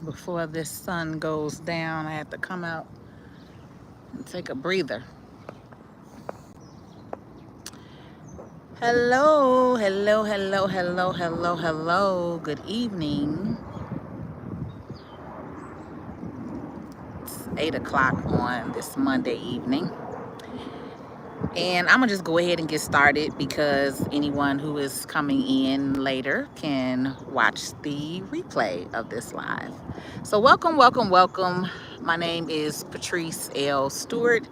Before this sun goes down, I have to come out and take a breather. Hello, hello, hello, hello, hello, hello. Good evening. It's 8 o'clock on this Monday evening. And I'm going to just go ahead and get started because anyone who is coming in later can watch the replay of this live. So welcome, welcome, welcome. My name is Patrice L. Stewart,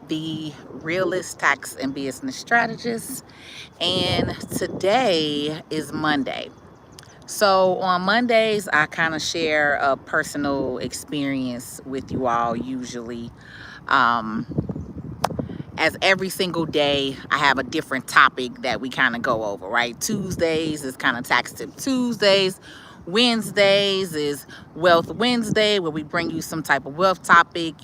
the realist tax and business strategist. And today is Monday. So on Mondays, I kind of share a personal experience with you all usually. As every single day, I have a different topic that we kind of go over, right? Tuesdays is kind of Tax Tip Tuesdays. Wednesdays is Wealth Wednesday, where we bring you some type of wealth topic,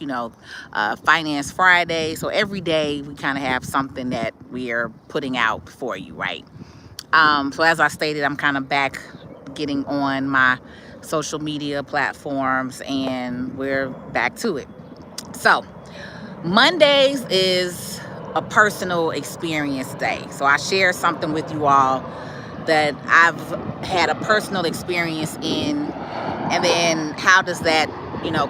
Finance Friday. So every day we kind of have something that we are putting out for you, right? So as I stated, I'm kind of back getting on my social media platforms and we're back to it. So Mondays is a personal experience day. So I share something with you all that I've had a personal experience in, and then how does that,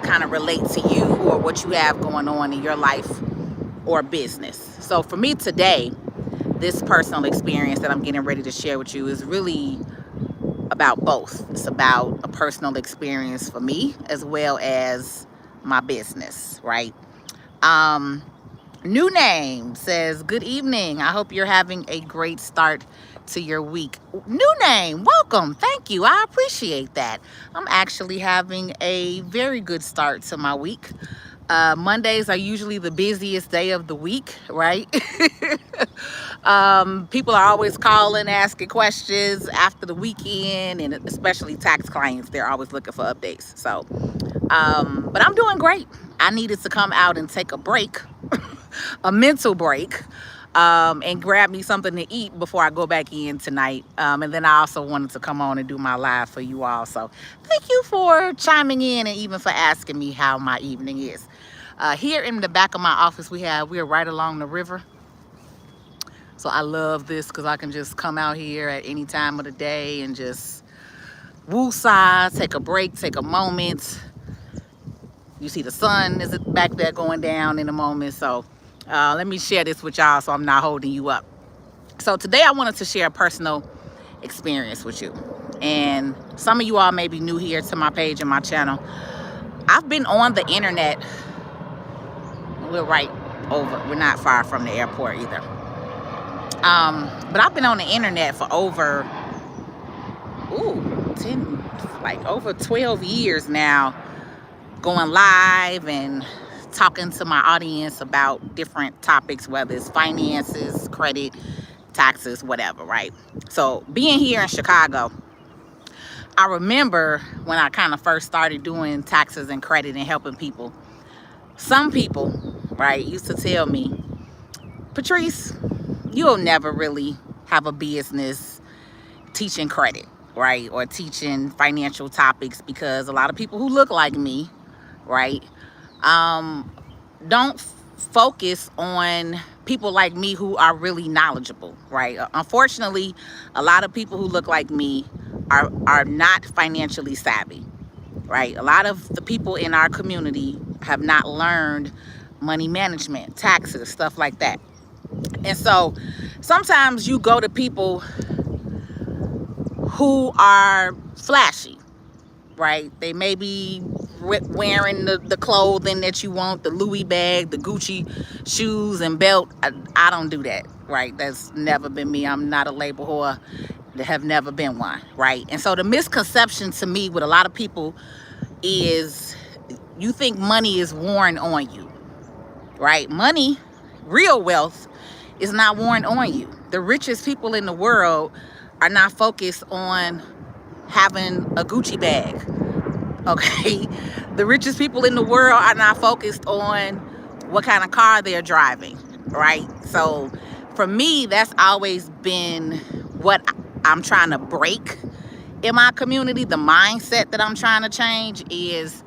kind of relate to you or what you have going on in your life or business. So for me today, this personal experience that I'm getting ready to share with you is really about both. It's about a personal experience for me as well as my business, right? New name says, good evening. I hope you're having a great start to your week. New name, welcome. Thank you. I appreciate that. I'm actually having a very good start to my week. Mondays are usually the busiest day of the week, right? People are always calling, asking questions after the weekend, and especially tax clients, they're always looking for updates. So, but I'm doing great. I needed to come out and take a break, a mental break, and grab me something to eat before I go back in tonight. And then I also wanted to come on and do my live for you all. So thank you for chiming in and even for asking me how my evening is. Here in the back of my office, we're right along the river. So I love this because I can just come out here at any time of the day and just woosah, take a break, take a moment. You see the sun is back there going down in a moment. So let me share this with y'all so I'm not holding you up. So today I wanted to share a personal experience with you. And some of you all may be new here to my page and my channel. I've been on the internet. We're right over. We're not far from the airport either. But I've been on the internet for over, 12 years now, going live and talking to my audience about different topics, whether it's finances, credit, taxes, whatever, right? So being here in Chicago, I remember when I kind of first started doing taxes and credit and helping people. Some people, right, used to tell me, Patrice, you'll never really have a business teaching credit, right, or teaching financial topics because a lot of people who look like me, right, don't focus on people like me who are really knowledgeable, right? Unfortunately, a lot of people who look like me are not financially savvy, right? A lot of the people in our community have not learned money management, taxes, stuff like that. And so sometimes you go to people who are flashy, right? They may be wearing the clothing that you want, the Louis bag, the Gucci shoes and belt. I don't do that, right? That's never been me. I'm not a label whore. There have never been one, right? And so the misconception to me with a lot of people is you think money is worn on you, right? Money, real wealth, is not worn on you. The richest people in the world are not focused on having a Gucci bag, okay? The richest people in the world are not focused on what kind of car they're driving, right? So for me, that's always been what I'm trying to break in my community, the mindset that I'm trying to change is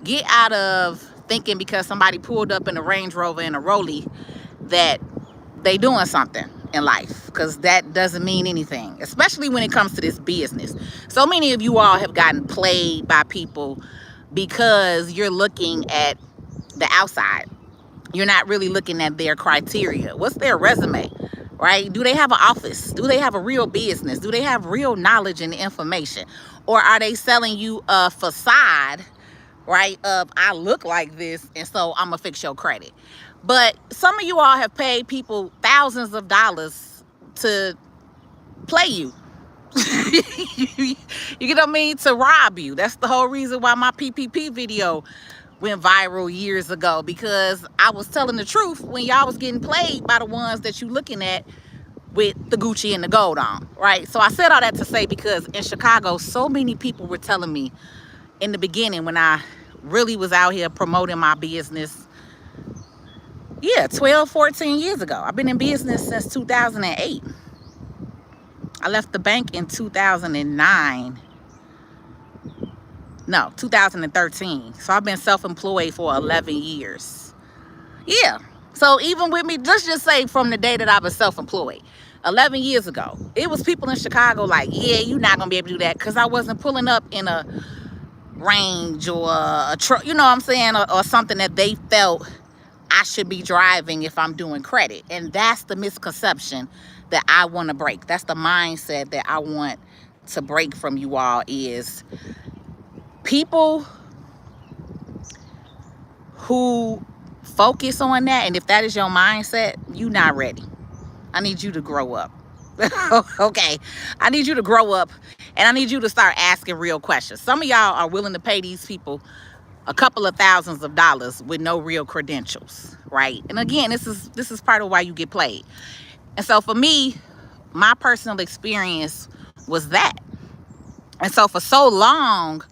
get out of thinking because somebody pulled up in a Range Rover and a Rollie that they doing something in life, because that doesn't mean anything, especially when it comes to this business. So many of you all have gotten played by people because you're looking at the outside. You're not really looking at their criteria. What's their resume, right? Do they have an office? Do they have a real business? Do they have real knowledge and information? Or are they selling you a facade, right, of I look like this and so I'm gonna fix your credit? But some of you all have paid people thousands of dollars to play you. You get what I mean? To rob you. That's the whole reason why my PPP video went viral years ago, because I was telling the truth when y'all was getting played by the ones that you looking at with the Gucci and the gold on, right? So I said all that to say, because in Chicago, so many people were telling me in the beginning when I really was out here promoting my business, 12, 14 years ago. I've been in business since 2008. I left the bank in 2009. No, 2013. So I've been self-employed for 11 years. Yeah. So even with me, let's just say from the day that I was self-employed, 11 years ago, it was people in Chicago like, yeah, you're not going to be able to do that, because I wasn't pulling up in a Range or a truck, you know what I'm saying, or something that they felt I should be driving if I'm doing credit. And that's the misconception that I want to break. That's the mindset that I want to break from you all, is people who focus on that, and if that is your mindset, you're not ready. I need you to grow up. Okay, I need you to grow up, and I need you to start asking real questions. Some of y'all are willing to pay these people a couple of thousands of dollars with no real credentials, right? And again, this is part of why you get played. And so for me, my personal experience was that. And so for so long,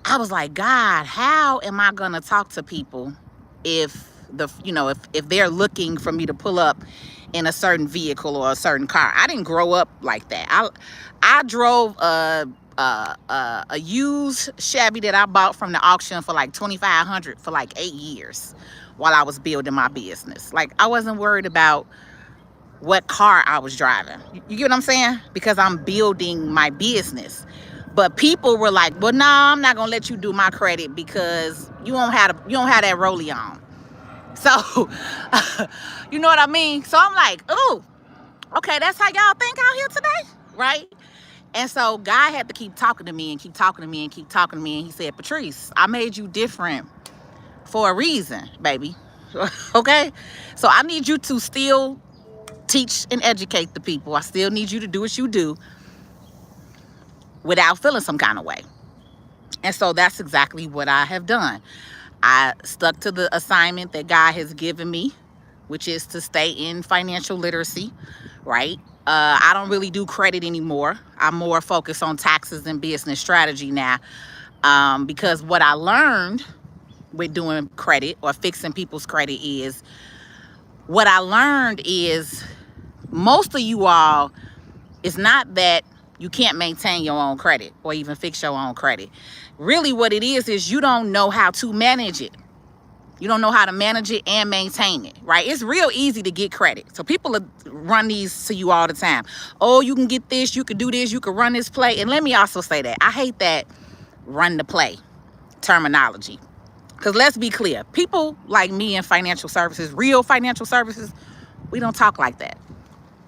I was like, God, how am I gonna talk to people if if they're looking for me to pull up in a certain vehicle or a certain car? I didn't grow up like that. I drove a used Chevy that I bought from the auction for like $2,500 for like 8 years while I was building my business. Like, I wasn't worried about what car I was driving. You get what I'm saying? Because I'm building my business. But people were like, well, no, I'm not gonna let you do my credit because you don't have that Rollie on. So you know what I mean? So I'm like, ooh, okay, that's how y'all think out here today, right? And so God had to keep talking to me and keep talking to me and keep talking to me. And he said, Patrice, I made you different for a reason, baby. Okay? So I need you to still teach and educate the people. I still need you to do what you do without feeling some kind of way. And so that's exactly what I have done. I stuck to the assignment that God has given me, which is to stay in financial literacy, right? I don't really do credit anymore. I'm more focused on taxes and business strategy now, because what I learned with doing credit or fixing people's credit is, most of you all, it's not that you can't maintain your own credit or even fix your own credit. Really what it is you don't know how to manage it. You don't know how to manage it and maintain it, right? It's real easy to get credit. So people run these to you all the time. Oh, you can get this, you can do this, you can run this play. And let me also say that I hate that run the play terminology. Because let's be clear, people like me in financial services, real financial services, we don't talk like that.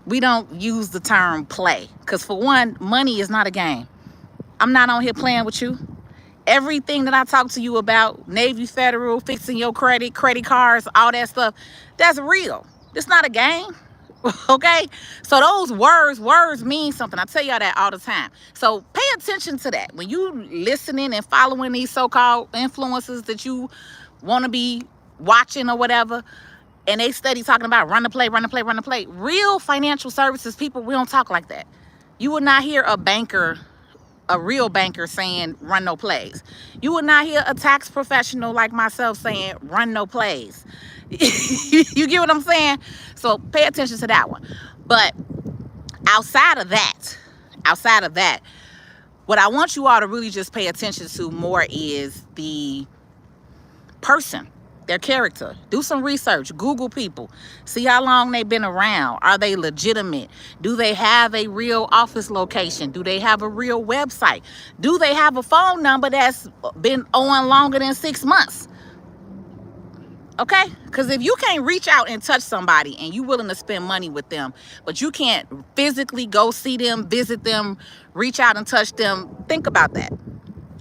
We don't use the term play. Because for one, money is not a game. I'm not on here playing with you. Everything that I talk to you about, Navy Federal, fixing your credit, credit cards, all that stuff, that's real. It's not a game. Okay? So those words mean something. I tell y'all that all the time. So pay attention to that. When you listening and following these so-called influencers that you want to be watching or whatever, and they steady talking about run the play, run the play, run the play. Real financial services people, we don't talk like that. You will not hear a real banker saying run no plays. You will not hear a tax professional like myself saying run no plays. You get what I'm saying? So pay attention to that one. But outside of that, What I want you all to really just pay attention to more is the person, their character. Do some research. Google people. See how long they've been around. Are they legitimate? Do they have a real office location? Do they have a real website? Do they have a phone number that's been on longer than 6 months? Okay? Because if you can't reach out and touch somebody and you willing to spend money with them, but you can't physically go see them, visit them, reach out and touch them, think about that.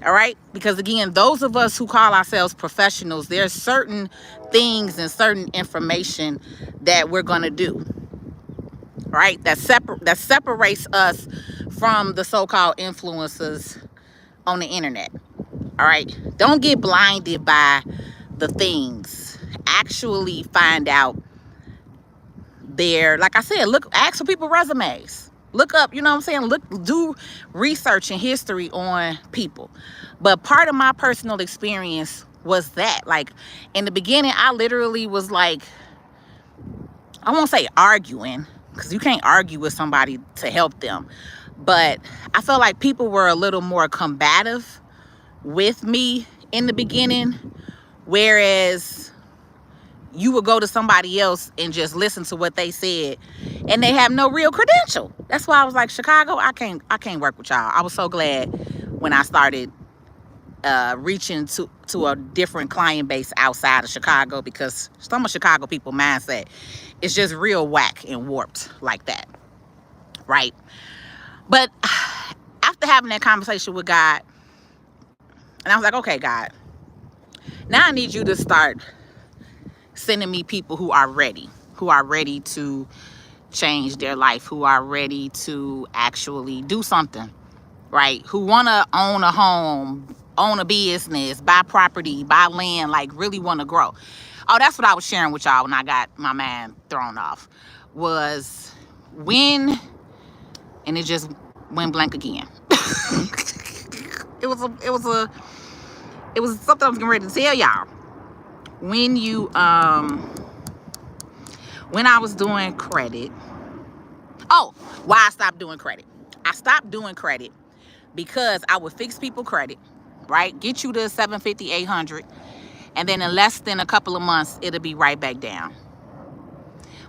All right? Because again, those of us who call ourselves professionals, there's certain things and certain information that we're going to do. Right? That separates us from the so-called influencers on the internet. All right? Don't get blinded by the things. Actually find out their, like I said, ask for people's resumes. Look up, you know what I'm saying? Do research and history on people. But part of my personal experience was that, like, in the beginning, I literally was like, I won't say arguing, because you can't argue with somebody to help them. But I felt like people were a little more combative with me in the beginning, whereas you would go to somebody else and just listen to what they said, and they have no real credential. That's why I was like, Chicago, I can't work with y'all. I was so glad when I started reaching to a different client base outside of Chicago, because some of Chicago people mindset is just real whack and warped like that, right? But after having that conversation with God, and I was like, okay, God, now I need you to start sending me people who are ready to change their life, who are ready to actually do something, right? Who want to own a home, own a business, buy property, buy land, like really want to grow. Oh, that's what I was sharing with y'all when I got my mind thrown off, was when, and it just went blank again. It was something I was getting ready to tell y'all. When you, when I was doing credit, why I stopped doing credit. I stopped doing credit because I would fix people credit, right? Get you to 750, 800. And then in less than a couple of months, it'll be right back down.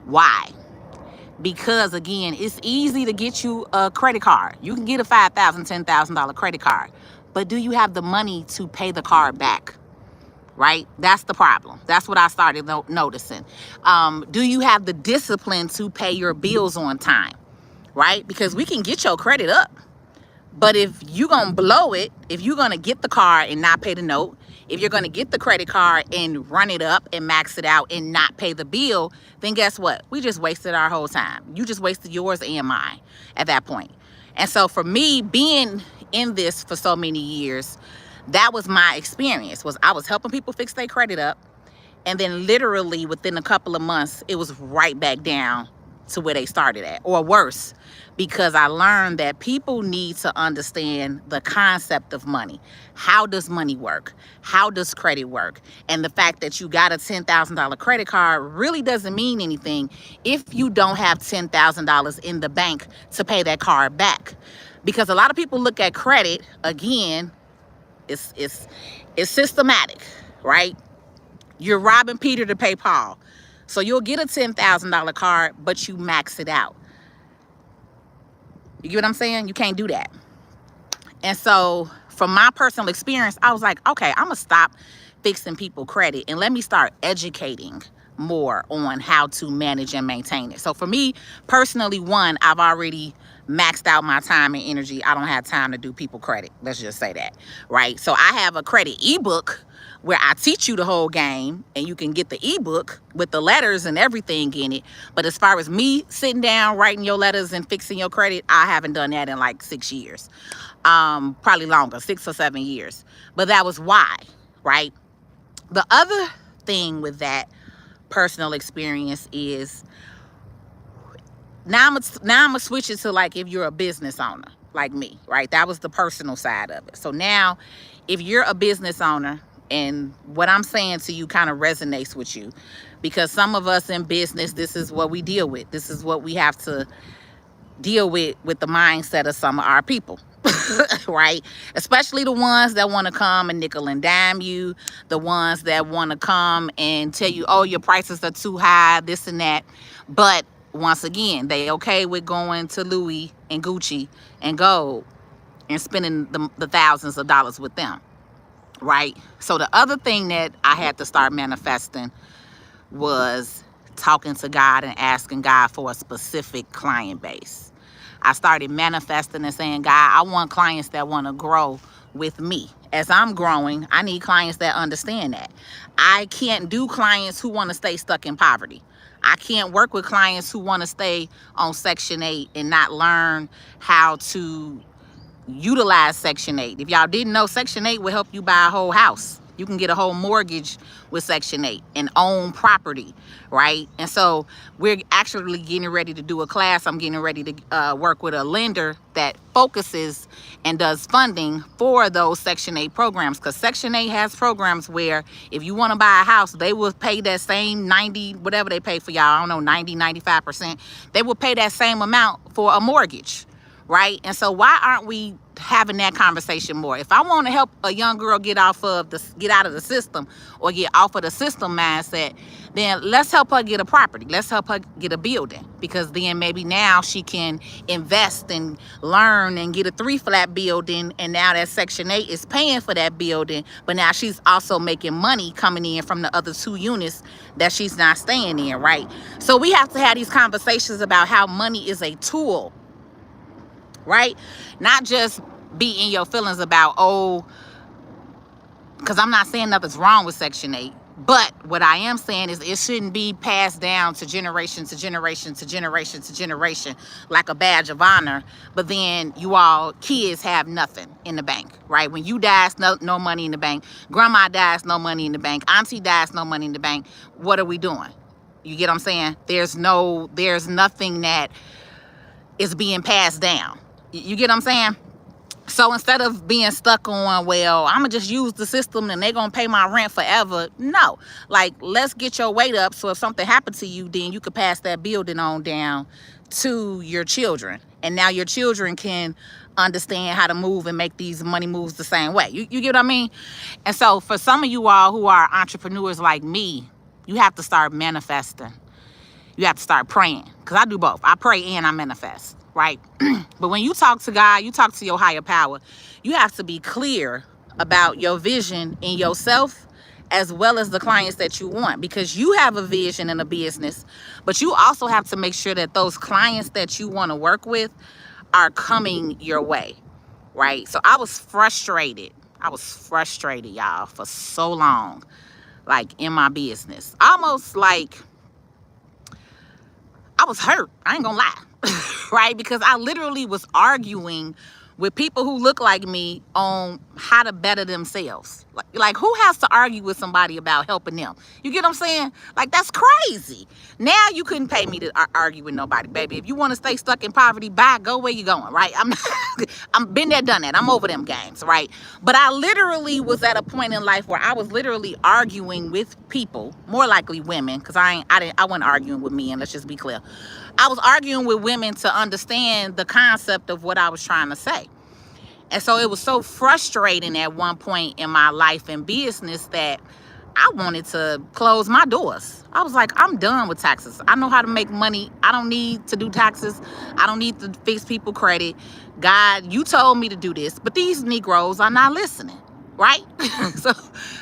Why? Because again, it's easy to get you a credit card. You can get a $5,000, $10,000 credit card, but do you have the money to pay the card back? Right? That's the problem. That's what I started noticing. Do you have the discipline to pay your bills on time? Right? Because we can get your credit up, but if you're going to blow it, if you're going to get the car and not pay the note, if you're going to get the credit card and run it up and max it out and not pay the bill, then guess what? We just wasted our whole time. You just wasted yours and mine at that point. And so for me, being in this for so many years, that was my experience. Was I was helping people fix their credit up, and then literally within a couple of months, it was right back down to where they started at, or worse, because I learned that people need to understand the concept of money. How does money work? How does credit work? And the fact that you got a $10,000 credit card really doesn't mean anything if you don't have $10,000 in the bank to pay that card back. Because a lot of people look at credit, again, it's systematic, right? You're robbing Peter to pay Paul. So you'll get a $10,000 card, but you max it out. You get what I'm saying? You can't do that. And so from my personal experience, I was like, okay, I'm going to stop fixing people credit and let me start educating more on how to manage and maintain it. So for me personally, one, I've already maxed out my time and energy. I don't have time to do people credit. Let's just say that, right? So I have a credit ebook where I teach you the whole game, and you can get the ebook with the letters and everything in it. But as far as me sitting down, writing your letters and fixing your credit, I haven't done that in like 6 years, probably longer, 6 or 7 years. But that was why, right? The other thing with that personal experience is now I'm gonna switch it to, like, if you're a business owner like me, right? That was the personal side of it. So now if you're a business owner and what I'm saying to you kind of resonates with you, because some of us in business, this is what we deal with. This is what we have to deal with the mindset of some of our people. right? Especially the ones that want to come and nickel and dime you, the ones that want to come and tell you, oh, your prices are too high, this and that. But once again, they okay with going to Louis and Gucci and gold and spending the thousands of dollars with them, right? So the other thing that I had to start manifesting was talking to God and asking God for a specific client base. I started manifesting and saying, God, I want clients that want to grow with me. As I'm growing, I need clients that understand that. I can't do clients who want to stay stuck in poverty. I can't work with clients who want to stay on Section 8 and not learn how to utilize Section 8. If y'all didn't know, Section 8 will help you buy a whole house. You can get a whole mortgage with Section 8 and own property, right? And so we're actually getting ready to do a class. I'm getting ready to work with a lender that focuses and does funding for those Section 8 programs, because Section 8 has programs where if you want to buy a house, they will pay that same 90, whatever they pay for y'all, I don't know, 90, 95%. They will pay that same amount for a mortgage, right? And so why aren't we having that conversation more? If I want to help a young girl get out of the system or get off of the system mindset, then let's help her get a property. Let's help her get a building, because then maybe now she can invest and learn and get a 3-flat building, and now that Section 8 is paying for that building, but now she's also making money coming in from the other 2 units that she's not staying in, right? So we have to have these conversations about how money is a tool, right? Not just be in your feelings about, oh, because I'm not saying nothing's wrong with Section 8, but what I am saying is it shouldn't be passed down to generation to generation to generation to generation like a badge of honor, but then you all kids have nothing in the bank, right? When you die, no money in the bank. Grandma dies, no money in the bank. Auntie dies, no money in the bank. What are we doing? You get what I'm saying? There's nothing that is being passed down. You get what I'm saying? So instead of being stuck on, well, I'm going to just use the system and they're going to pay my rent forever. No, like, let's get your weight up so if something happened to you, then you could pass that building on down to your children. And now your children can understand how to move and make these money moves the same way. You get what I mean? And so for some of you all who are entrepreneurs like me, you have to start manifesting. You have to start praying, because I do both. I pray and I manifest, right? But when you talk to God, you talk to your higher power, you have to be clear about your vision in yourself as well as the clients that you want, because you have a vision and a business, but you also have to make sure that those clients that you want to work with are coming your way, right? So I was frustrated, y'all, for so long, like in my business, almost like I was hurt. I ain't gonna lie, right? Because I literally was arguing with people who look like me on how to better themselves. Like who has to argue with somebody about helping them? You get what I'm saying? Like, that's crazy. Now you couldn't pay me to argue with nobody, baby. If you want to stay stuck in poverty, bye, go where you going, right? I'm been there, done that. I'm over them games, right? But I literally was at a point in life where I was literally arguing with people, more likely women, because I wasn't arguing with men, let's just be clear. I was arguing with women to understand the concept of what I was trying to say. And so it was so frustrating at one point in my life and business that I wanted to close my doors. I was like, I'm done with taxes. I know how to make money. I don't need to do taxes. I don't need to fix people credit. God, you told me to do this, but these Negroes are not listening, right?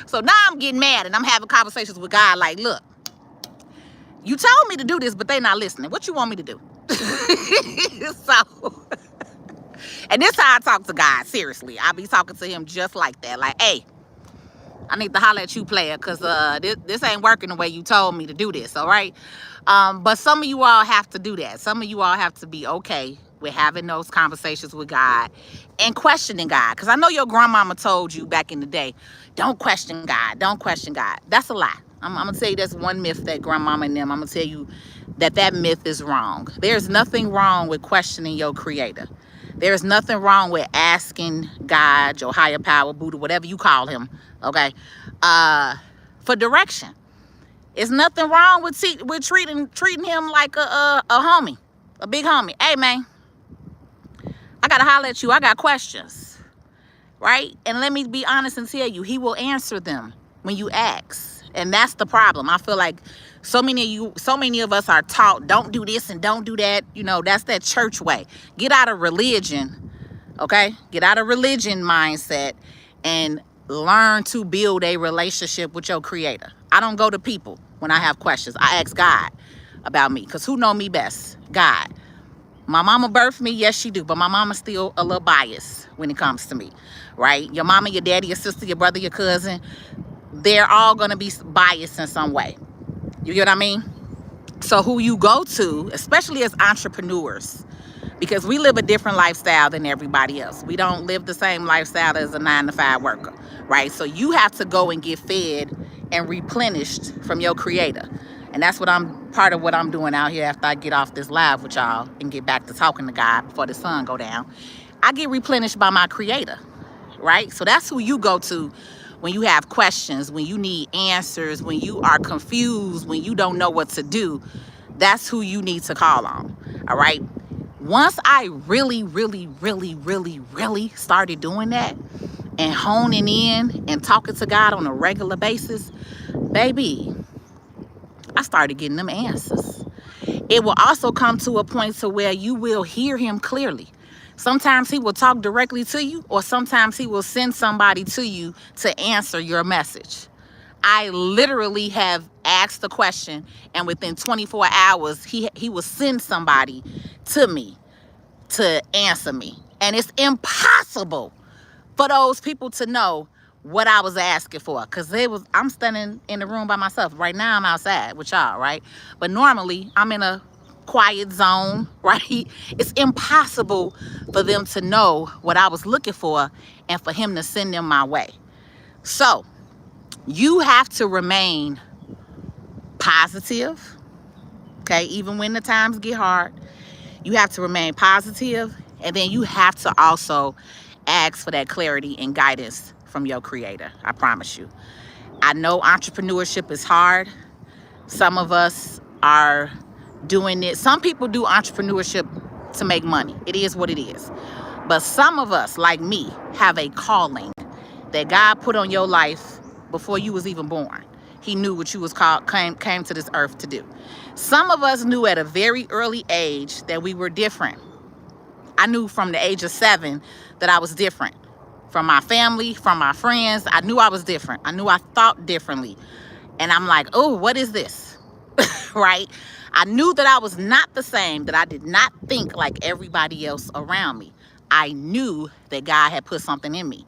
So now I'm getting mad and I'm having conversations with God like, look, you told me to do this, but they're not listening. What you want me to do? So, and this how I talk to God, seriously. I be talking to him just like that. Like, hey, I need to holler at you, player, because this ain't working the way you told me to do this, all right? But some of you all have to do that. Some of you all have to be okay with having those conversations with God and questioning God. Because I know your grandmama told you back in the day, don't question God, don't question God. That's a lie. I'm going to tell you that's one myth that grandmama and them, I'm going to tell you that myth is wrong. There's nothing wrong with questioning your creator. There's nothing wrong with asking God, your higher power, Buddha, whatever you call him, okay, for direction. There's nothing wrong with treating him like a homie, a big homie. Hey, man, I got to holler at you. I got questions, right? And let me be honest and tell you, he will answer them when you ask. And that's the problem. I feel like so many of us are taught, don't do this and don't do that. You know, that's that church way. Get out of religion, okay? Get out of religion mindset and learn to build a relationship with your creator. I don't go to people when I have questions. I ask God about me, because who know me best? God. My mama birthed me, yes she do, but my mama's still a little biased when it comes to me, right? Your mama, your daddy, your sister, your brother, your cousin, they're all gonna be biased in some way. You get what I mean? So who you go to, especially as entrepreneurs, because we live a different lifestyle than everybody else. We don't live the same lifestyle as a 9-to-5 worker, right? So you have to go and get fed and replenished from your creator. And that's what part of what I'm doing out here after I get off this live with y'all and get back to talking to God before the sun go down. I get replenished by my creator, right? So that's who you go to when you have questions, when you need answers, when you are confused, when you don't know what to do. That's who you need to call on, all right? Once I really started doing that and honing in and talking to God on a regular basis, baby, I started getting them answers. It will also come to a point to where you will hear him clearly. Sometimes he will talk directly to you, or sometimes he will send somebody to you to answer your message. I literally have asked the question, and within 24 hours, he will send somebody to me to answer me. And it's impossible for those people to know what I was asking for, because I'm standing in the room by myself. Right now I'm outside with y'all, right? But normally I'm in a quiet zone, right? It's impossible for them to know what I was looking for and for him to send them my way. So you have to remain positive, okay? Even when the times get hard, you have to remain positive, and then you have to also ask for that clarity and guidance from your creator. I promise you. I know entrepreneurship is hard. Some of us are doing it. Some people do entrepreneurship to make money. It is what it is. But some of us, like me, have a calling that God put on your life before you was even born. He knew what you was called, came to this earth to do. Some of us knew at a very early age that we were different. I knew from the age of 7 that I was different. From my family, from my friends, I knew I was different. I knew I thought differently. And I'm like, oh, what is this? Right? I knew that I was not the same, that I did not think like everybody else around me. I knew that God had put something in me.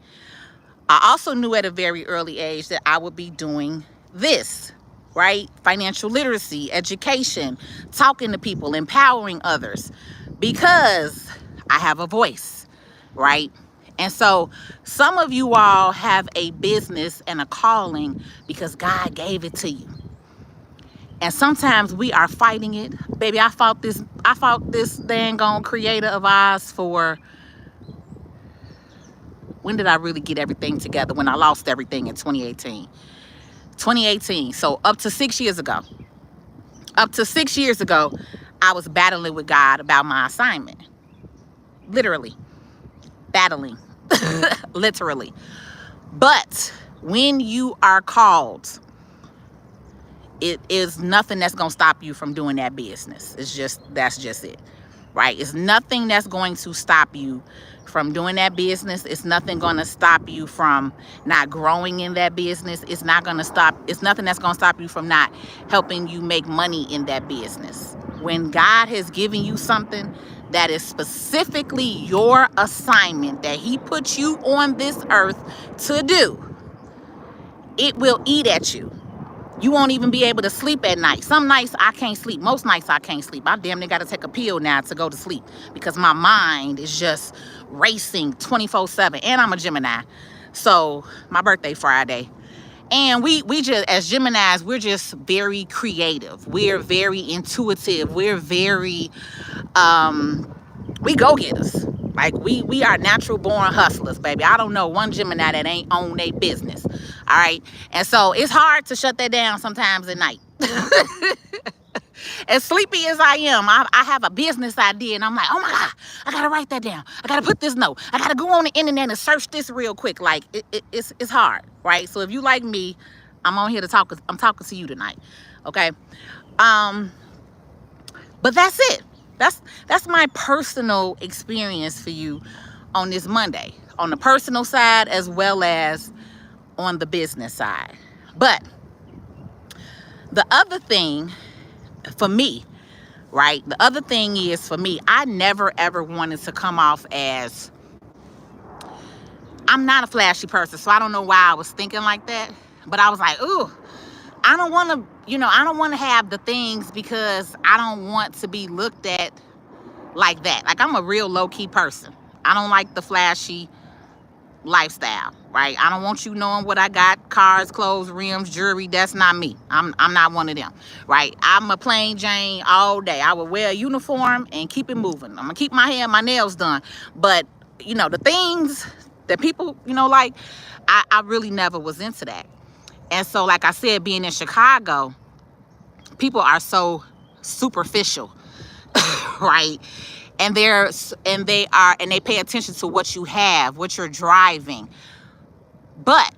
I also knew at a very early age that I would be doing this, right? Financial literacy, education, talking to people, empowering others, because I have a voice, right? And so some of you all have a business and a calling because God gave it to you. And sometimes we are fighting it. Baby, I fought this dang on creator of ours for, when did I really get everything together? When I lost everything in 2018. 2018. So up to 6 years ago. Up to 6 years ago, I was battling with God about my assignment. Literally. Battling. Literally. But when you are called, it is nothing that's going to stop you from doing that business. That's just it, right? It's nothing that's going to stop you from doing that business. It's nothing going to stop you from not growing in that business. It's nothing that's going to stop you from not helping you make money in that business. When God has given you something that is specifically your assignment that he put you on this earth to do, it will eat at you. You won't even be able to sleep at night. Some nights I can't sleep. Most nights I can't sleep. I damn near got to take a pill now to go to sleep because my mind is just racing 24/7. And I'm a Gemini. So my birthday Friday. And we just, as Geminis, we're just very creative. We're very intuitive. We're very, we go-getters. Like we are natural born hustlers, baby. I don't know one Gemini that ain't own their business. All right. And so it's hard to shut that down sometimes at night. As sleepy as I am, I have a business idea and I'm like, oh my God, I gotta write that down. I gotta put this note. I gotta go on the internet and search this real quick. Like it's hard, right? So if you like me, I'm on here to talk. I'm talking to you tonight, okay? But that's it. That's my personal experience for you on this Monday, on the personal side as well as on the business side. But the other thing for me, right? The other thing is for me, I never ever wanted to come off as, I'm not a flashy person, so I don't know why I was thinking like that. But I was like, ooh, I don't want to, I don't want to have the things because I don't want to be looked at like that. Like, I'm a real low-key person. I don't like the flashy lifestyle, right? I don't want you knowing what I got, cars, clothes, rims, jewelry. That's not me. I'm not one of them, right? I'm a plain Jane all day. I would wear a uniform and keep it moving. I'm gonna keep my hair and my nails done. But, the things that people, like, I really never was into that. And so, like I said, being in Chicago, people are so superficial, right? And they pay attention to what you have, what you're driving. But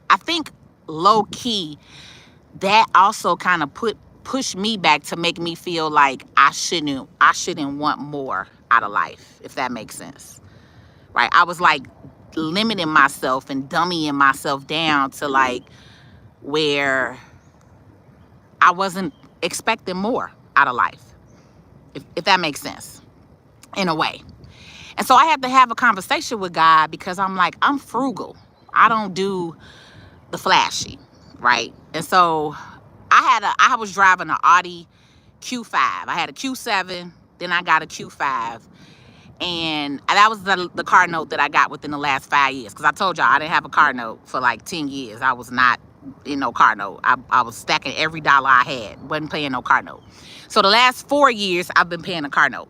I think low key, that also kind of pushed me back to make me feel like I shouldn't want more out of life, if that makes sense. Right? I was like limiting myself and dummying myself down to like where I wasn't expecting more out of life, if that makes sense, in a way. And so I had to have a conversation with God because I'm like, I'm frugal. I don't do the flashy, right? And so I was driving an Audi Q5. I had a Q7, then I got a Q5. And that was the car note that I got within the last 5 years. Because I told y'all I didn't have a car note for like 10 years. I was not in no car note. I was stacking every dollar I had. Wasn't paying no car note. So the last 4 years, I've been paying a car note.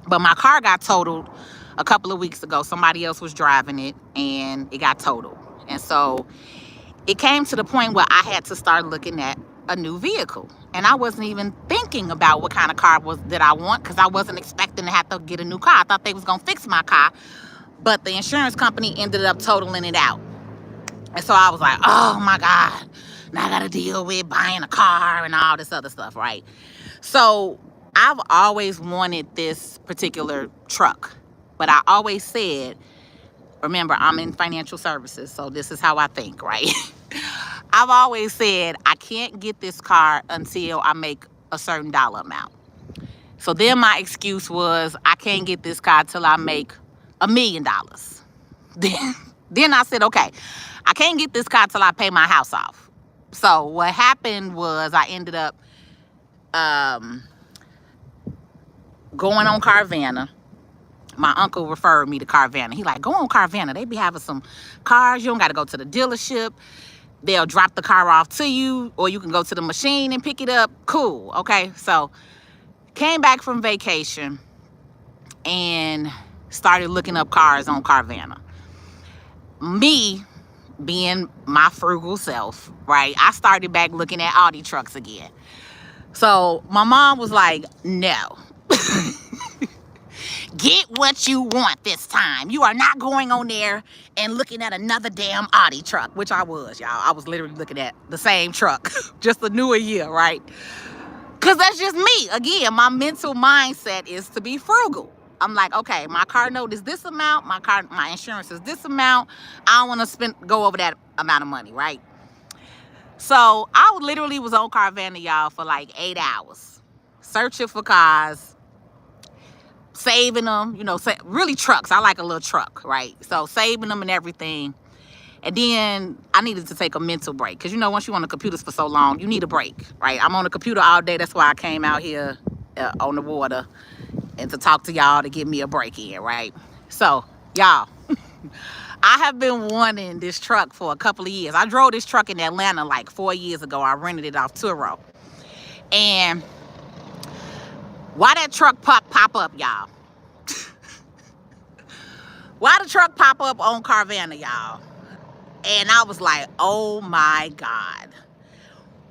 But my car got totaled a couple of weeks ago. Somebody else was driving it, and it got totaled. And so it came to the point where I had to start looking at a new vehicle. And I wasn't even thinking about what kind of car that I want, because I wasn't expecting to have to get a new car. I thought they was going to fix my car, but the insurance company ended up totaling it out. And so I was like, oh my God, now I got to deal with buying a car and all this other stuff, right? So I've always wanted this particular truck, but I always said, remember, I'm in financial services, so this is how I think, right? I've always said I can't get this car until I make a certain dollar amount. So then my excuse was I can't get this car till I make $1 million. Then I said, okay, I can't get this car till I pay my house off. So what happened was I ended up going on Carvana. My uncle referred me to Carvana. He like, go on Carvana. They be having some cars. You don't got to go to the dealership. They'll drop the car off to you, or you can go to the machine and pick it up. Cool. Okay. So came back from vacation and started looking up cars on Carvana. Me being my frugal self, right? I started back looking at Audi trucks again. So my mom was like, no. Get what you want this time. You are not going on there and looking at another damn Audi truck, which I was, y'all. I was literally looking at the same truck, just a newer year, right? Because that's just me. Again, my mental mindset is to be frugal. I'm like, okay, my car note is this amount. My insurance is this amount. I don't want to go over that amount of money, right? So I literally was on Carvana, y'all, for like 8 hours, searching for cars, saving them, really trucks. I like a little truck, right? So saving them and everything. And then I needed to take a mental break. Because, once you're on the computers for so long, you need a break, right? I'm on the computer all day. That's why I came out here on the water and to talk to y'all to give me a break in, right? So, y'all, I have been wanting this truck for a couple of years. I drove this truck in Atlanta like 4 years ago. I rented it off Turo. And why that truck pop up, y'all? Why the truck pop up on Carvana, y'all? And I was like, oh my God.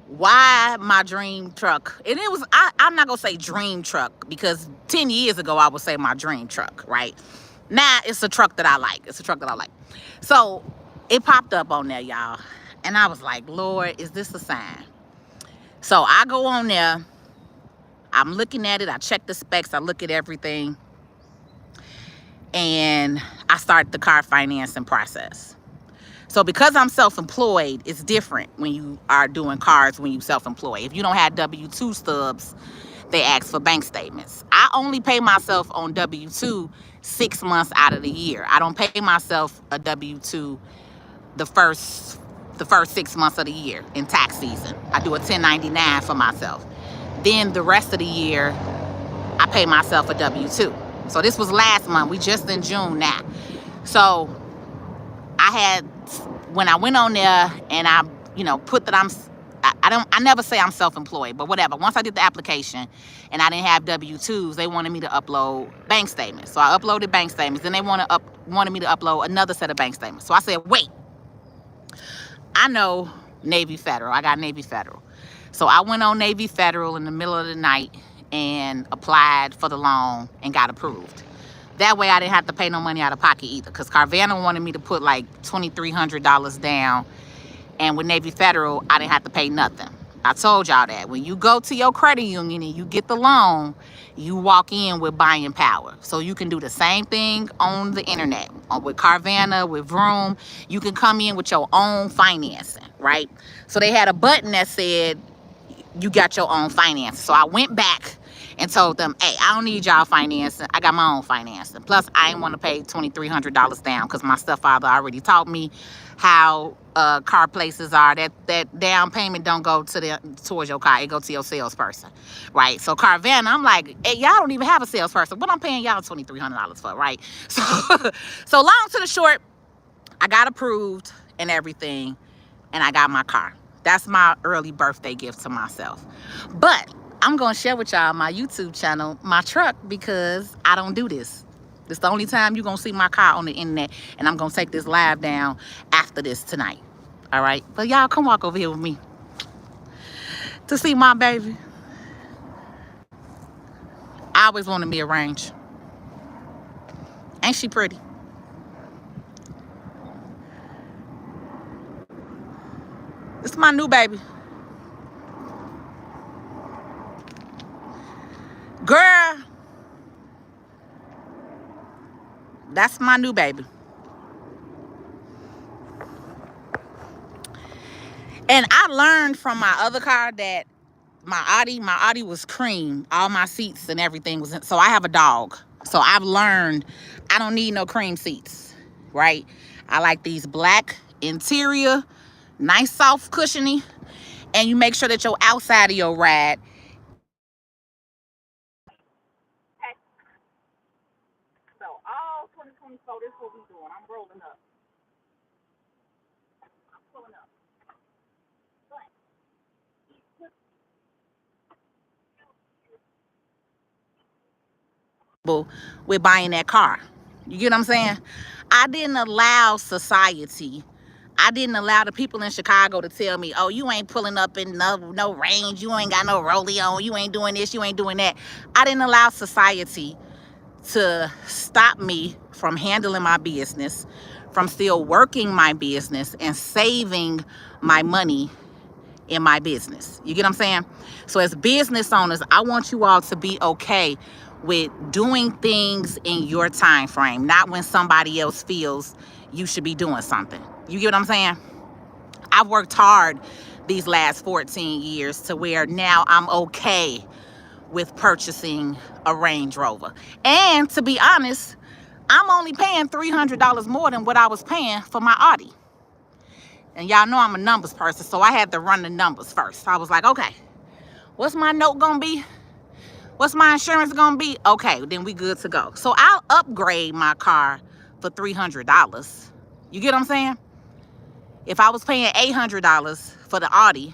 why my dream truck. And it was, I'm not gonna say dream truck, because 10 years ago I would say my dream truck, right? Now it's a truck that I like. It's a truck that I like. So it popped up on there, y'all, and I was like, Lord, is this a sign? So I go on there, I'm looking at it, I check the specs, I look at everything, and I start the car financing process. So because I'm self-employed, it's different when you are doing cars when you self-employed. If you don't have W-2 stubs, they ask for bank statements. I only pay myself on W-2 6 months out of the year. I don't pay myself a W-2 the first 6 months of the year in tax season. I do a 1099 for myself. Then the rest of the year, I pay myself a W-2. So this was last month. We just in June now. So when I went on there and I, put that I never say I'm self-employed, but whatever. Once I did the application and I didn't have W-2s, they wanted me to upload bank statements. So I uploaded bank statements. Then they wanted me to upload another set of bank statements. So I said, wait, I know Navy Federal. I got Navy Federal. So I went on Navy Federal in the middle of the night and applied for the loan and got approved. That way I didn't have to pay no money out of pocket either, because Carvana wanted me to put like $2,300 down, and with Navy Federal, I didn't have to pay nothing. I told y'all that. When you go to your credit union and you get the loan, you walk in with buying power. So you can do the same thing on the internet. With Carvana, with Vroom, you can come in with your own financing, right? So they had a button that said, you got your own financing. So I went back and told them, hey, I don't need y'all financing. I got my own financing. Plus, I didn't want to pay $2,300 down, because my stepfather already taught me how car places are. That down payment don't go towards your car. It go to your salesperson, right? So Carvana, I'm like, hey, y'all don't even have a salesperson. What I'm paying y'all $2,300 for, right? So long to the short, I got approved and everything, and I got my car. That's my early birthday gift to myself. But I'm going to share with y'all my YouTube channel, my truck, because I don't do this. This is the only time you're going to see my car on the internet, and I'm going to take this live down after this tonight. All right? But y'all come walk over here with me to see my baby. I always wanted me a range. Ain't she pretty? This is my new baby. Girl, that's my new baby. And I learned from my other car that my Audi was cream. All my seats and everything was in. So I have a dog. So I've learned I don't need no cream seats, right? I like these black interior, nice soft cushiony, and you make sure that your outside of your ride. So all 2024, this is what we doing. I'm rolling up. I'm pulling up. With buying that car. You get what I'm saying? I didn't allow society, I didn't allow the people in Chicago to tell me, oh, you ain't pulling up in no range, you ain't got no rollie on, you ain't doing this, you ain't doing that. I didn't allow society to stop me from handling my business, from still working my business and saving my money in my business. You get what I'm saying? So as business owners, I want you all to be okay with doing things in your time frame, not when somebody else feels you should be doing something. You get what I'm saying? I've worked hard these last 14 years to where now I'm okay with purchasing a Range Rover. And to be honest, I'm only paying $300 more than what I was paying for my Audi. And y'all know I'm a numbers person, so I had to run the numbers first. I was like, okay, what's my note gonna be? What's my insurance gonna be? Okay, then we good to go. So I'll upgrade my car for $300. You get what I'm saying? If I was paying $800 for the Audi,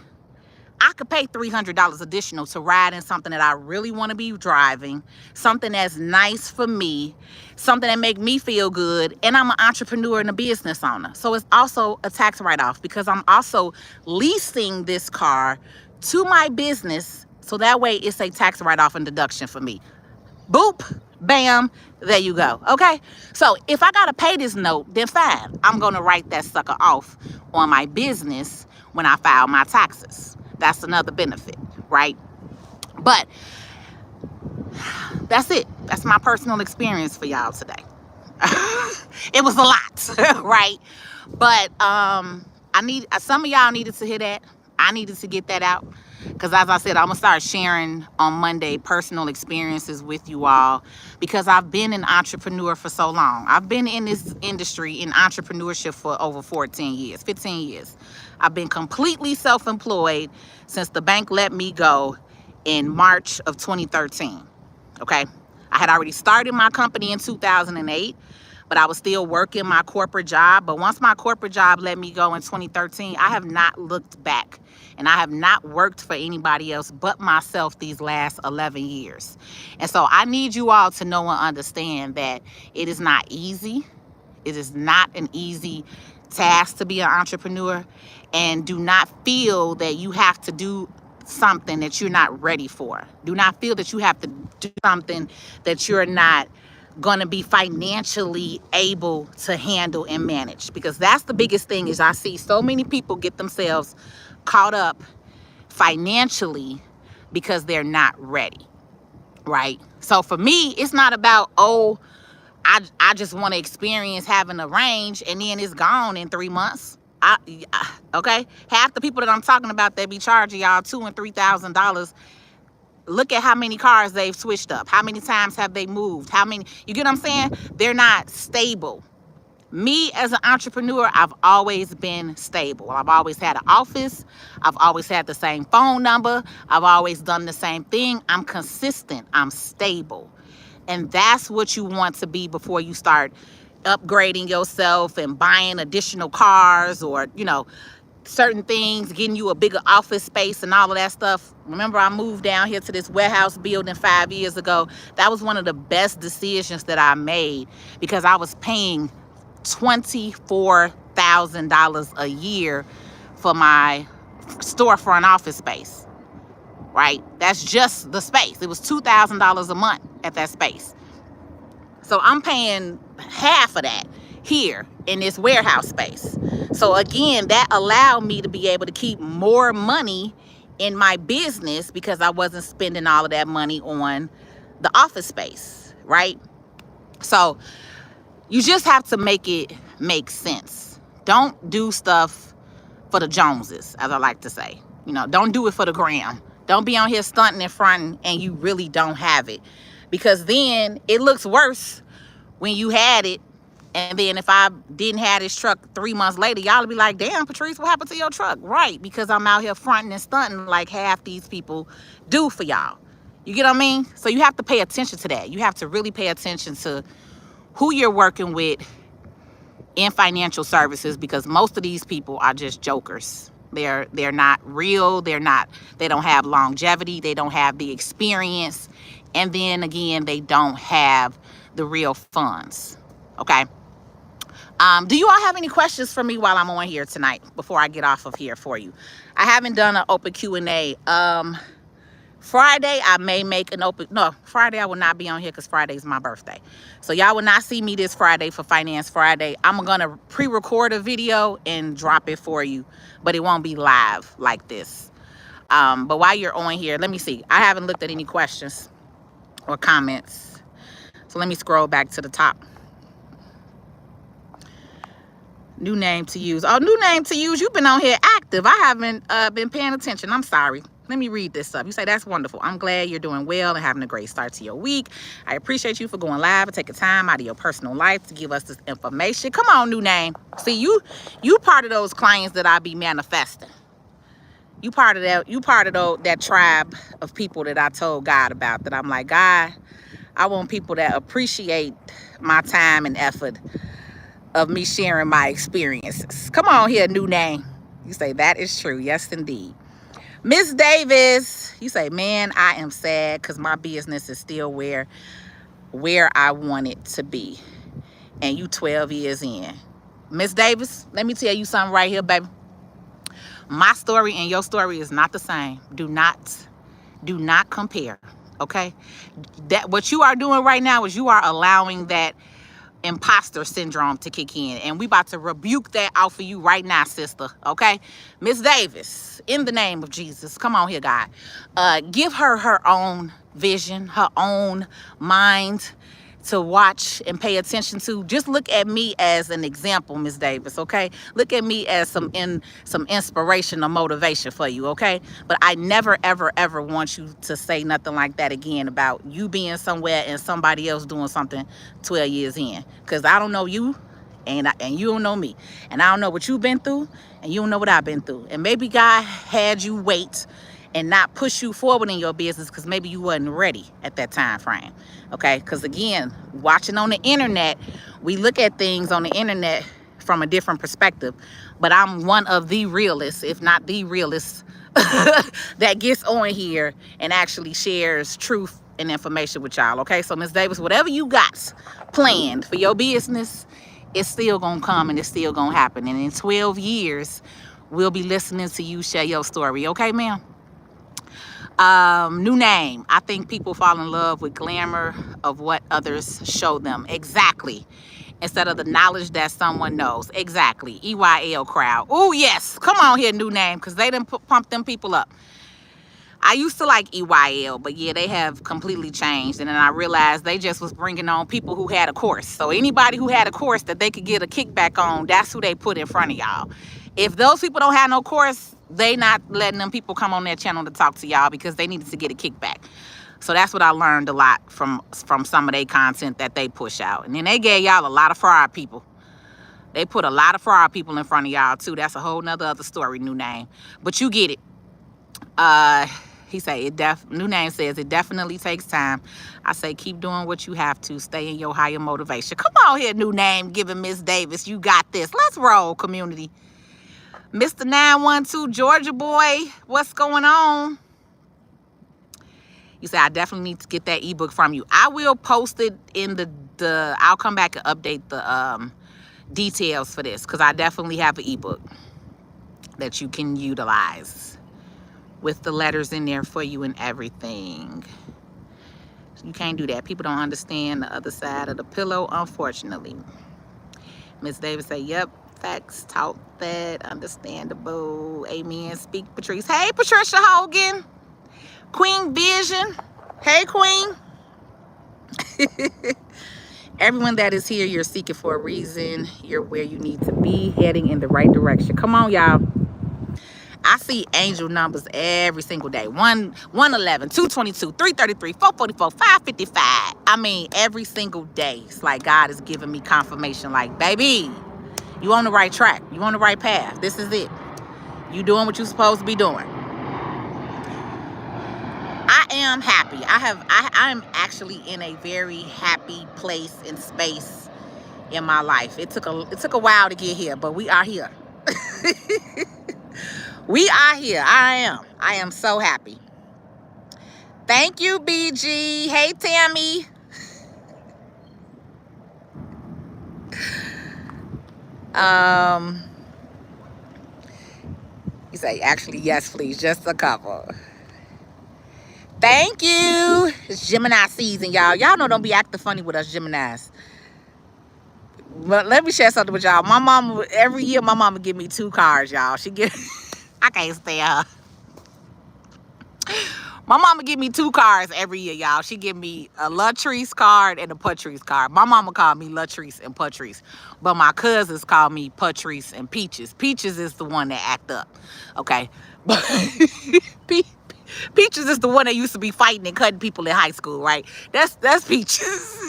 I could pay $300 additional to ride in something that I really want to be driving, something that's nice for me, something that make me feel good, and I'm an entrepreneur and a business owner. So it's also a tax write-off because I'm also leasing this car to my business, so that way it's a tax write-off and deduction for me. Boop, bam, there you go. Okay, so if I gotta pay this note, then fine, I'm gonna write that sucker off on my business when I file my taxes. That's another benefit, right? But that's it. That's my personal experience for y'all today. It was a lot, right? But some of y'all needed to hear that. I needed to get that out, because as I said, I'm gonna start sharing on Monday personal experiences with you all, because I've been an entrepreneur for so long. I've been in this industry in entrepreneurship for over 15 years. I've been completely self-employed since the bank let me go in March of 2013. Okay, I had already started my company in 2008, but I was still working my corporate job. But once my corporate job let me go in 2013, I have not looked back, and I have not worked for anybody else but myself these last 11 years. And so I need you all to know and understand that it is not easy. It is not an easy task to be an entrepreneur, and do not feel that you have to do something that you're not ready for. Do not feel that you have to do something that you're not going to be financially able to handle and manage, because that's the biggest thing. Is I see so many people get themselves caught up financially because they're not ready, right? So for me, it's not about, oh, I just want to experience having a range and then it's gone in 3 months. Okay, half the people that I'm talking about, they be charging y'all $2,000 and $3,000. Look at how many cars they've switched up. How many times have they moved? How many, you get what I'm saying? They're not stable. Me as an entrepreneur, I've always been stable. I've always had an office. I've always had the same phone number. I've always done the same thing. I'm consistent. I'm stable. And that's what you want to be before you start upgrading yourself and buying additional cars, or, you know, certain things, getting you a bigger office space and all of that stuff. Remember, I moved down here to this warehouse building 5 years ago. That was one of the best decisions that I made, because I was paying $24,000 a year for my storefront office space, right? That's just the space. It was $2,000 a month at that space. So I'm paying half of that here in this warehouse space. So again, that allowed me to be able to keep more money in my business, because I wasn't spending all of that money on the office space, right? So you just have to make it make sense. Don't do stuff for the Joneses, as I like to say. You know, don't do it for the gram. Don't be on here stunting and fronting and you really don't have it, because then it looks worse when you had it. And then if I didn't have this truck 3 months later, y'all will be like, damn, Patrice, what happened to your truck? Right, because I'm out here fronting and stunting like half these people do for y'all. You get what I mean? So you have to pay attention to that. You have to really pay attention to who you're working with in financial services, because most of these people are just jokers. They're not real. They don't have longevity. They don't have the experience. And then again, they don't have the real funds. Okay. Do you all have any questions for me while I'm on here tonight before I get off of here for you? I haven't done an open Q&A. Friday, I may make an open... No, Friday I will not be on here because Friday is my birthday. So y'all will not see me this Friday for Finance Friday. I'm going to pre-record a video and drop it for you, but it won't be live like this. But while you're on here, let me see. I haven't looked at any questions or comments. So let me scroll back to the top. New name to use. Oh, new name to use. You've been on here active. I haven't been paying attention. I'm sorry. Let me read this up. You say, that's wonderful. I'm glad you're doing well and having a great start to your week. I appreciate you for going live and taking time out of your personal life to give us this information. Come on, new name. See, you part of those clients that I be manifesting. You part of that tribe of people that I told God about, that I'm like, God, I want people that appreciate my time and effort of me sharing my experiences. Come on here, new name. You say, that is true. Yes, indeed. Miss Davis, you say, man, I am sad because my business is still where I want it to be. And you 12 years in. Miss Davis, let me tell you something right here, baby. My story and your story is not the same. Do not compare. Okay? That what you are doing right now is you are allowing that imposter syndrome to kick in, and we about to rebuke that out for you right now, sister. Okay, Miss Davis, in the name of Jesus, come on here, God. Give her her own vision, her own mind to watch and pay attention to. Just look at me as an example, Miss Davis, okay? Look at me as some inspiration or motivation for you, okay? But I never, ever, ever want you to say nothing like that again about you being somewhere and somebody else doing something 12 years in. Because I don't know you, and you don't know me. And I don't know what you've been through, and you don't know what I've been through. And maybe God had you wait and not push you forward in your business because maybe you wasn't ready at that time frame. Okay, because again, watching on the internet, we look at things on the internet from a different perspective. But I'm one of the realists, if not the realist, that gets on here and actually shares truth and information with y'all. Okay, so Miss Davis, whatever you got planned for your business, it's still gonna come and it's still gonna happen. And in 12 years, we'll be listening to you share your story. Okay, ma'am? New name. I think people fall in love with glamour of what others show them. Exactly. Instead of the knowledge that someone knows. Exactly. EYL crowd. Oh, yes. Come on here, new name, because they done pump them people up. I used to like EYL, but yeah, they have completely changed. And then I realized they just was bringing on people who had a course. So anybody who had a course that they could get a kickback on, that's who they put in front of y'all. If those people don't have no course, they not letting them people come on their channel to talk to y'all because they needed to get a kickback. So that's what I learned a lot from some of their content that they push out. And then they gave y'all a lot of fraud people. They put a lot of fraud people in front of y'all too. That's a whole nother other story, new name. But you get it. He say new name says it definitely takes time. I say keep doing what you have to. Stay in your higher motivation. Come on here, new name, giving Miss Davis. You got this. Let's roll, community. Mr. 912 Georgia boy, what's going on? You say I definitely need to get that ebook from you. I will post it in the I'll come back and update the details for this because I definitely have an ebook that you can utilize with the letters in there for you and everything. You can't do that. People don't understand the other side of the pillow, unfortunately. Miss Davis say, yep, facts, taught that, understandable. Amen. Speak, Patrice. Hey, Patricia Hogan. Queen Vision. Hey, Queen. Everyone that is here, you're seeking for a reason. You're where you need to be, heading in the right direction. Come on, y'all. I see angel numbers every single day. 111, 222, 333, 444, 555. I mean, every single day. It's like God is giving me confirmation like, baby, you on the right track. You on the right path. This is it. You doing what you're supposed to be doing. I am happy. I'm actually in a very happy place and space in my life. It took a while to get here, but we are here. We are here. I am so happy. Thank you, BG. Hey, Tammy. You say, actually, yes, please. Just a couple. Thank you. It's Gemini season, y'all. Y'all know don't be acting funny with us Geminis. But let me share something with y'all. My mama, every year, my mama give me 2 cards, y'all. She get, I can't stand her. My mama give me 2 cards every year, y'all. She give me a Latrice card and a Patrice card. My mama called me Latrice and Patrice. But my cousins call me Patrice and Peaches. Peaches is the one that act up. Okay. But Peaches is the one that used to be fighting and cutting people in high school, right? That's Peaches.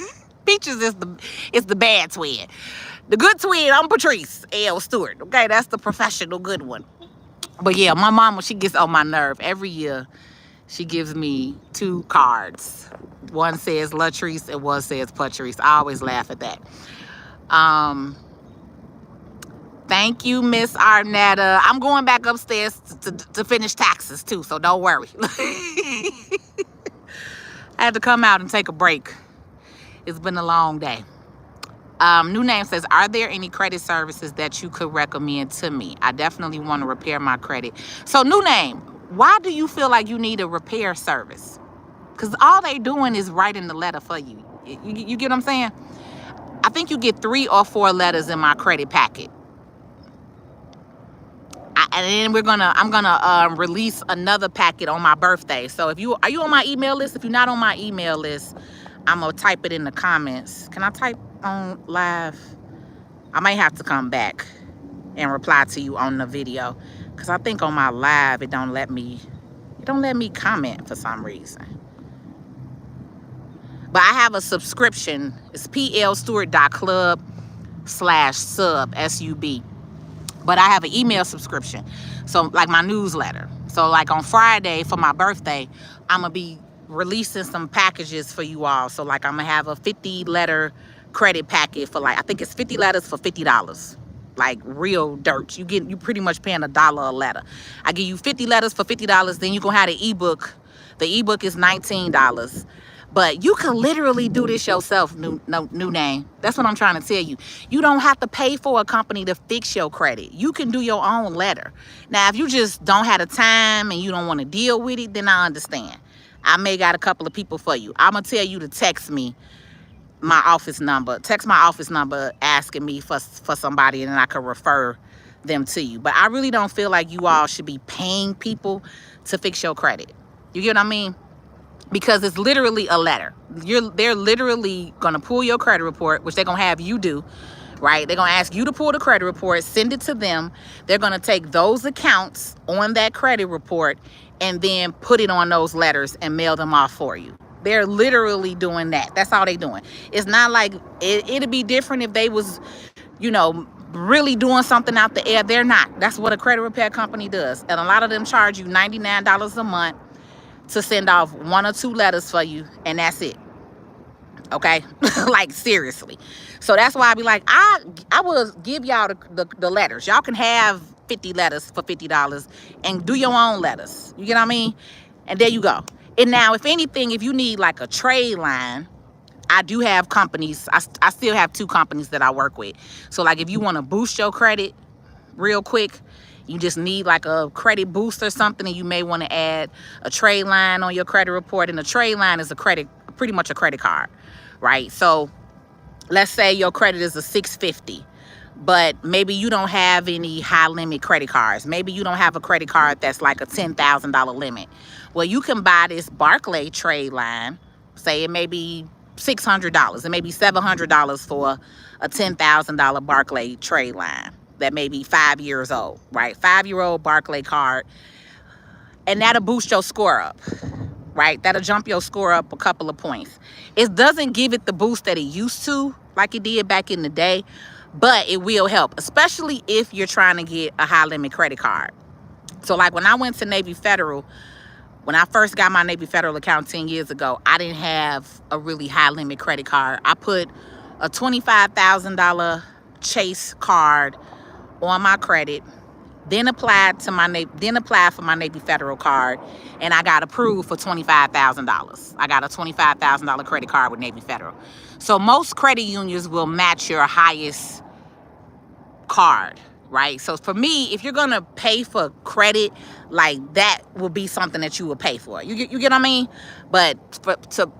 Peaches is the bad twin. The good twin, I'm Patrice L. Stewart. Okay, that's the professional good one. But yeah, my mama, she gets on my nerve every year. She gives me 2 cards. One says Latrice and one says Patrice. I always laugh at that. Thank you, Miss Arnetta. I'm going back upstairs to finish taxes too, so don't worry. I had to come out and take a break. It's been a long day. New Name says, are there any credit services that you could recommend to me? I definitely want to repair my credit. So New Name, why do you feel like you need a repair service? Because all they doing is writing the letter for you. You get what I'm saying? I think you get 3 or 4 letters in my credit packet. And then I'm gonna release another packet on my birthday. So are you on my email list? If you're not on my email list, I'm gonna type it in the comments. Can I type on live? I might have to come back and reply to you on the video, because I think on my live it don't let me comment for some reason. But I have a subscription. It's plstewart.club/sub SUB. But I have an email subscription, so like my newsletter. So like on Friday for my birthday, I'm gonna be releasing some packages for you all. So like I'm gonna have a 50 letter credit packet for like, I think it's 50 letters for $50. Like real dirt. You pretty much paying $1 a letter. I give you 50 letters for $50. Then you gonna have the ebook. The ebook is $19. But you can literally do this yourself, New Name. That's what I'm trying to tell you. You don't have to pay for a company to fix your credit. You can do your own letter. Now, if you just don't have the time and you don't want to deal with it, then I understand. I may got a couple of people for you. I'm going to tell you to text me my office number. Text my office number asking me for somebody, and then I could refer them to you. But I really don't feel like you all should be paying people to fix your credit. You get what I mean? Because it's literally a letter. They're literally gonna pull your credit report, which they're gonna have you do, right? They're gonna ask you to pull the credit report, send it to them. They're gonna take those accounts on that credit report and then put it on those letters and mail them off for you. They're literally doing that. That's all they're doing. It's not like it'd be different if they was, really doing something out the air. They're not. That's what a credit repair company does. And a lot of them charge you $99 a month to send off 1 or 2 letters for you, and that's it. Okay? Like seriously. So that's why I be like, I will give y'all the letters. Y'all can have 50 letters for $50 and do your own letters. You get what I mean? And there you go. And now, if anything, if you need like a trade line, I do have companies. I still have 2 companies that I work with. So like if you want to boost your credit real quick, you just need like a credit boost or something, and you may want to add a trade line on your credit report. And a trade line is pretty much a credit card, right? So let's say your credit is a 650, but maybe you don't have any high limit credit cards. Maybe you don't have a credit card that's like a $10,000 limit. Well, you can buy this Barclay trade line. Say it may be $600. It may be $700 for a $10,000 Barclay trade line that may be 5 years old, right? 5-year-old Barclay card. And that'll boost your score up, right? That'll jump your score up a couple of points. It doesn't give it the boost that it used to, like it did back in the day, but it will help, especially if you're trying to get a high limit credit card. So like when I went to Navy Federal, when I first got my Navy Federal account 10 years ago, I didn't have a really high limit credit card. I put a $25,000 Chase card on my credit, then applied for my Navy Federal card, and I got approved for $25,000. I got a $25,000 credit card with Navy Federal. So most credit unions will match your highest card, right? So for me, if you're gonna pay for credit, like that will be something that you will pay for. You get what I mean? But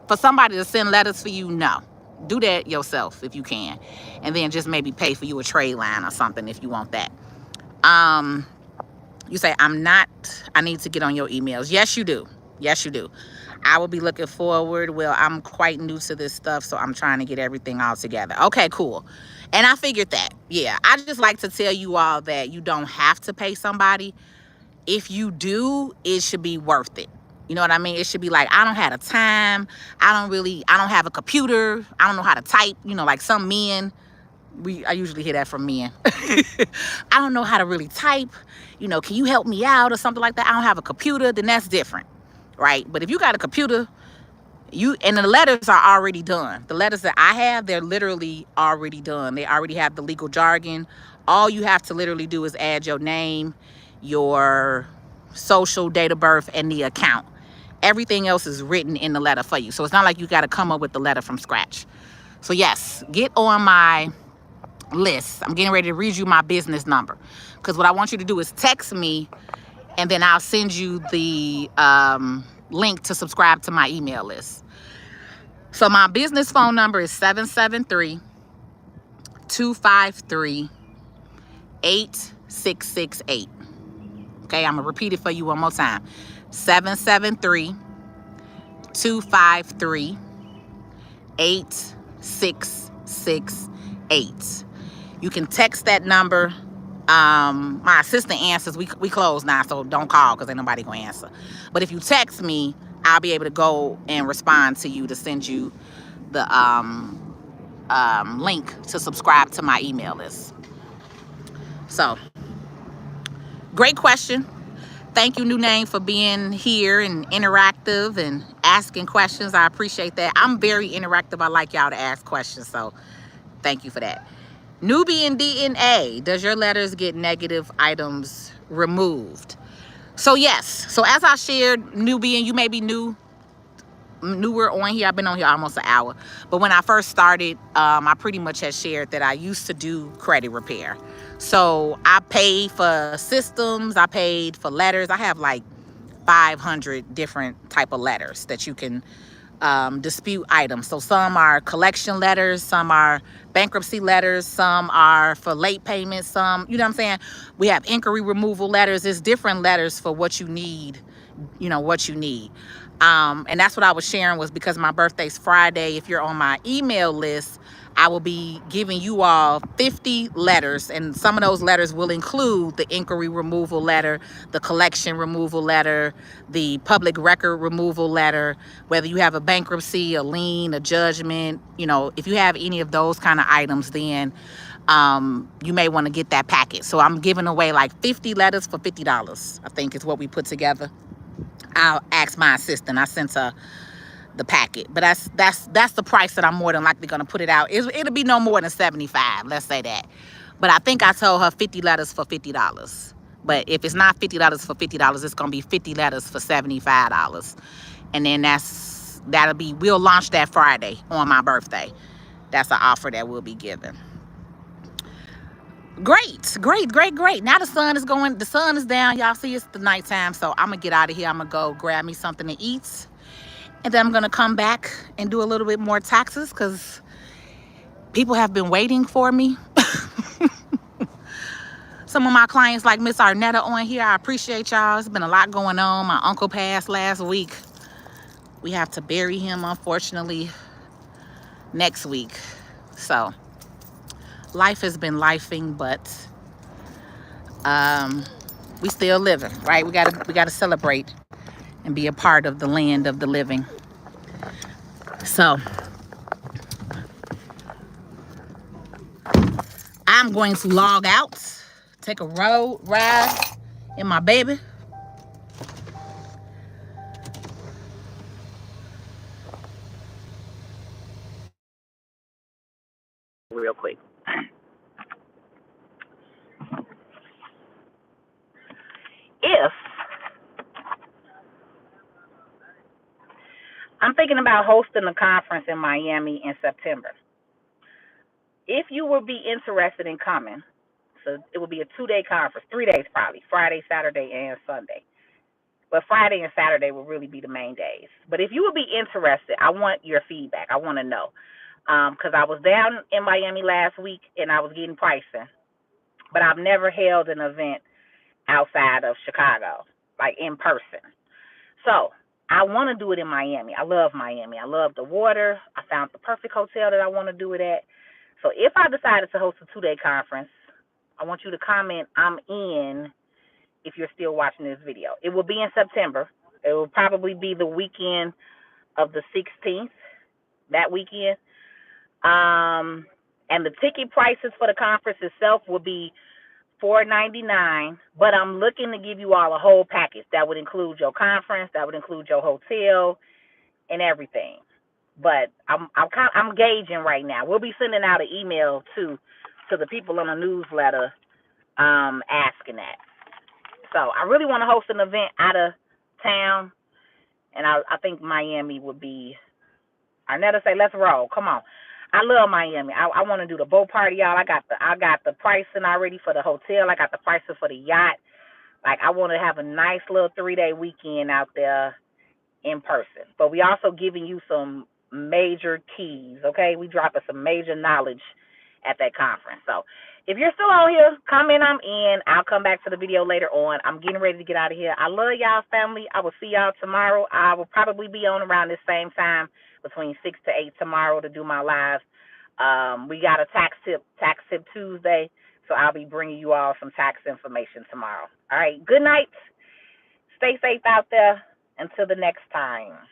for somebody to send letters for you, no. Do that yourself if you can, and then just maybe pay for you a trade line or something if you want that. You say, I need to get on your emails. Yes, you do. Yes, you do. I will be looking forward. Well, I'm quite new to this stuff, so I'm trying to get everything all together. Okay, cool. And I figured that. Yeah, I just like to tell you all that you don't have to pay somebody. If you do, it should be worth it. You know what I mean? It should be like, I don't have the time. I don't have a computer. I don't know how to type. Like some men, I usually hear that from men. I don't know how to really type. Can you help me out or something like that? I don't have a computer. Then that's different, right? But if you got a computer, and the letters are already done. The letters that I have, they're literally already done. They already have the legal jargon. All you have to literally do is add your name, your social, date of birth, and the account. Everything else is written in the letter for you. So it's not like you got to come up with the letter from scratch. So yes, get on my list. I'm getting ready to read you my business number, because what I want you to do is text me, and then I'll send you the link to subscribe to my email list. So my business phone number is 773-253-8668. Okay, I'm going to repeat it for you one more time. 773-253-8668. You can text that number. My assistant answers. We close now, so don't call because ain't nobody gonna answer. But if you text me, I'll be able to go and respond to you to send you the link to subscribe to my email list. So, great question. Thank you, New Name, for being here and interactive and asking questions. I appreciate that. I'm very interactive. I like y'all to ask questions, so thank you for that. Nubian DNA, does your letters get negative items removed? So yes. So as I shared, Nubian, you may be newer on here. I've been on here almost an hour. But when I first started, I pretty much had shared that I used to do credit repair. So I paid for systems. I paid for letters. I have like 500 different type of letters that you can dispute items. So some are collection letters, some are bankruptcy letters, some are for late payments, some, you know what I'm saying? We have inquiry removal letters. There's different letters for what you need, what you need. And that's what I was sharing, was because my birthday's Friday. If you're on my email list, I will be giving you all 50 letters, and some of those letters will include the inquiry removal letter, the collection removal letter, the public record removal letter, whether you have a bankruptcy, a lien, a judgment. If you have any of those kind of items, then you may want to get that packet. So I'm giving away like 50 letters for $50, I think is what we put together. I'll ask my assistant. I sent her the packet, but that's the price that I'm more than likely going to put it out. It'll be no more than $75, let's say that. But I think I told her 50 letters for $50. But if it's not $50 for $50, it's going to be 50 letters for $75. And then we'll launch that Friday on my birthday. That's an offer that we'll be giving. Great. Now the sun is down. Y'all see, it's the nighttime. So I'm going to get out of here. I'm going to go grab me something to eat. And then I'm going to come back and do a little bit more taxes, because people have been waiting for me. Some of my clients like Miss Arnetta on here, I appreciate y'all. It's been a lot going on. My uncle passed last week. We have to bury him, unfortunately, next week. So life has been lifing, but we still living, right? We gotta celebrate and be a part of the land of the living. So I'm going to log out, take a road ride in my baby. Real quick. If I'm thinking about hosting a conference in Miami in September. If you would be interested in coming, so it will be a 2-day conference, 3 days probably, Friday, Saturday, and Sunday. But Friday and Saturday will really be the main days. But if you would be interested, I want your feedback. I want to know. Because I was down in Miami last week and I was getting pricing. But I've never held an event outside of Chicago, like in person. So I want to do it in Miami. I love Miami. I love the water. I found the perfect hotel that I want to do it at. So if I decided to host a 2-day conference, I want you to comment, I'm in, if you're still watching this video. It will be in September. It will probably be the weekend of the 16th, that weekend. And the ticket prices for the conference itself will be $4.99, but I'm looking to give you all a whole package that would include your conference, that would include your hotel, and everything. But I'm gauging right now. We'll be sending out an email to the people on the newsletter asking that. So I really want to host an event out of town, and I think Miami would be. Arnetta say, let's roll. Come on. I love Miami. I want to do the boat party, y'all. I got the pricing already for the hotel. I got the pricing for the yacht. Like, I want to have a nice little 3-day weekend out there in person. But we also giving you some major keys, okay? We dropping some major knowledge at that conference. So if you're still on here, comment I'm in. I'll come back to the video later on. I'm getting ready to get out of here. I love y'all, family. I will see y'all tomorrow. I will probably be on around this same time, between 6 to 8 tomorrow, to do my live. We got a tax tip Tuesday, so I'll be bringing you all some tax information tomorrow. All right, good night. Stay safe out there. Until the next time.